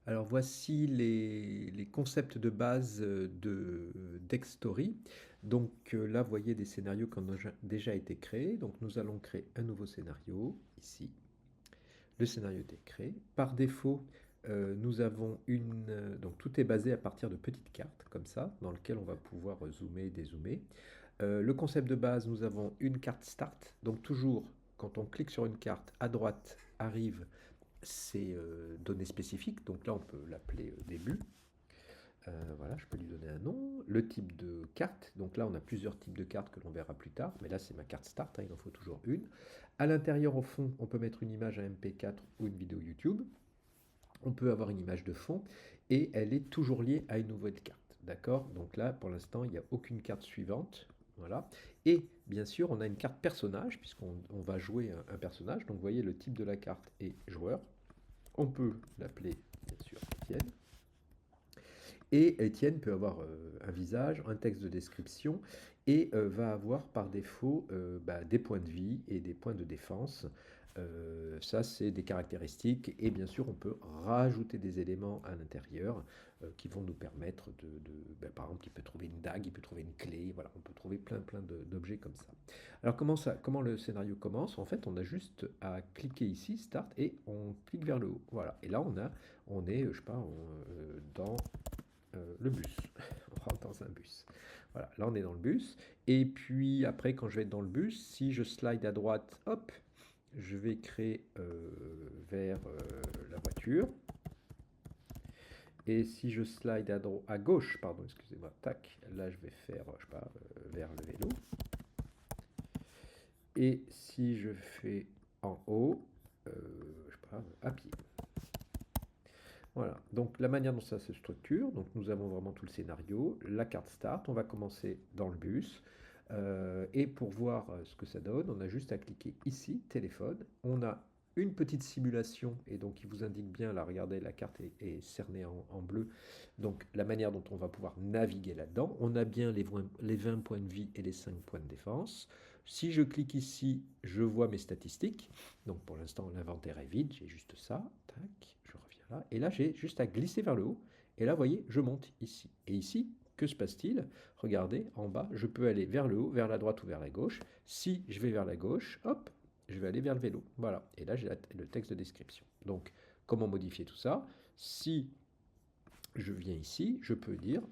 Alors voici les concepts de base de Dextory. Donc là, vous voyez des scénarios qui ont déjà été créés. Donc nous allons créer un nouveau scénario ici. Le scénario est créé. Par défaut, nous avons donc tout est basé à partir de petites cartes comme ça, dans lesquelles on va pouvoir zoomer et dézoomer. Le concept de base, nous avons une carte start. Donc toujours, quand on clique sur une carte, à droite arrive ces données spécifiques. Donc là, on peut l'appeler début. Voilà, je peux lui donner un nom. Le type de carte. Donc là, on a plusieurs types de cartes que l'on verra plus tard. Mais là, c'est ma carte start. Il en faut toujours une. À l'intérieur, au fond, on peut mettre une image à MP4 ou une vidéo YouTube. On peut avoir une image de fond. Et elle est toujours liée à une nouvelle carte. D'accord? Donc là, pour l'instant, il n'y a aucune carte suivante. Voilà. Et bien sûr, on a une carte personnage, puisqu'on va jouer un personnage. Donc vous voyez, le type de la carte est joueur. On peut l'appeler, bien sûr, Étienne. Et Étienne peut avoir un visage, un texte de description, et va avoir par défaut des points de vie et des points de défense. Ça, c'est des caractéristiques. Et bien sûr, on peut rajouter des éléments à l'intérieur qui vont nous permettre par exemple, il peut trouver une dague, il peut trouver une clé. Voilà, on peut trouver plein d'objets comme ça. Alors, comment le scénario commence? En fait, on a juste à cliquer ici, Start, et on clique vers le haut. Voilà. Et là, on est, je sais pas, dans le bus. On rentre dans un bus. Voilà, là on est dans le bus. Et puis après, quand je vais être dans le bus, si je slide à droite, hop, je vais créer vers la voiture. Et si je slide à gauche, pardon, excusez-moi, tac, là je vais faire, je sais pas, vers le vélo. Et si je fais en haut, je sais pas, à pied. Voilà, donc la manière dont ça se structure, donc nous avons vraiment tout le scénario, la carte start, on va commencer dans le bus, et pour voir ce que ça donne, on a juste à cliquer ici, téléphone, on a une petite simulation, et donc il vous indique bien, là regardez, la carte est cernée en bleu, donc la manière dont on va pouvoir naviguer là-dedans, on a bien les 20 points de vie et les 5 points de défense. Si je clique ici, je vois mes statistiques, donc pour l'instant l'inventaire est vide, j'ai juste ça, tac, je reviens là, et là j'ai juste à glisser vers le haut, et là vous voyez, je monte ici. Et ici, que se passe-t-il? Regardez, en bas, je peux aller vers le haut, vers la droite ou vers la gauche. Si je vais vers la gauche, hop, je vais aller vers le vélo. Voilà, et là j'ai le texte de description. Donc, comment modifier tout ça? Si je viens ici, je peux dire,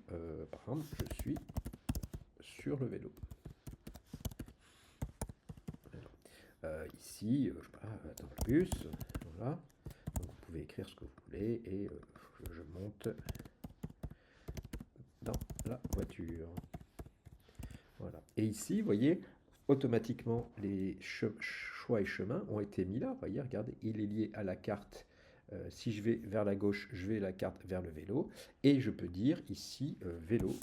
par exemple, je suis sur le vélo. Ici, je sais pas, dans le bus, voilà. Donc vous pouvez écrire ce que vous voulez et je monte dans la voiture. Voilà. Et ici, vous voyez, automatiquement, les choix et chemins ont été mis là. Vous voyez, regardez, il est lié à la carte. Si je vais vers la gauche, je vais la carte vers le vélo. Et je peux dire ici vélo,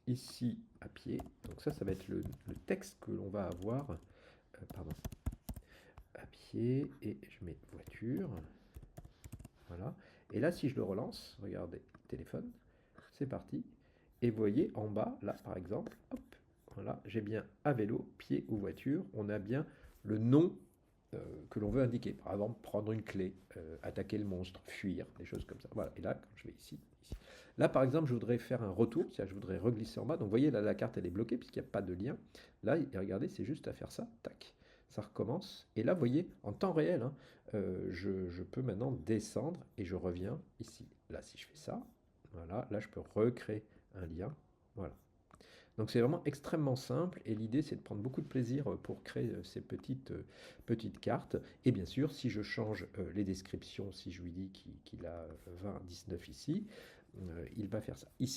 ici à pied. Donc ça va être le texte que l'on va avoir. Pardon. À pied et je mets voiture. Voilà. Et là, si je le relance, regardez, téléphone, c'est parti. Et vous voyez en bas, là par exemple, hop, voilà, j'ai bien à vélo, pied ou voiture. On a bien le nom que l'on veut indiquer. Par exemple, prendre une clé, attaquer le monstre, fuir, des choses comme ça. Voilà. Et là, quand je vais ici. Là, par exemple, je voudrais faire un retour, c'est-à-dire je voudrais reglisser en bas. Donc, vous voyez, là, la carte, elle est bloquée puisqu'il n'y a pas de lien. Là, regardez, c'est juste à faire ça. Tac. Ça recommence. Et là, vous voyez, en temps réel, hein, je peux maintenant descendre et je reviens ici. Là, si je fais ça, voilà, là, je peux recréer un lien. Voilà. Donc c'est vraiment extrêmement simple et l'idée c'est de prendre beaucoup de plaisir pour créer ces petites cartes. Et bien sûr, si je change les descriptions, si je lui dis qu'il a 20, 19 ici, il va faire ça. Ici,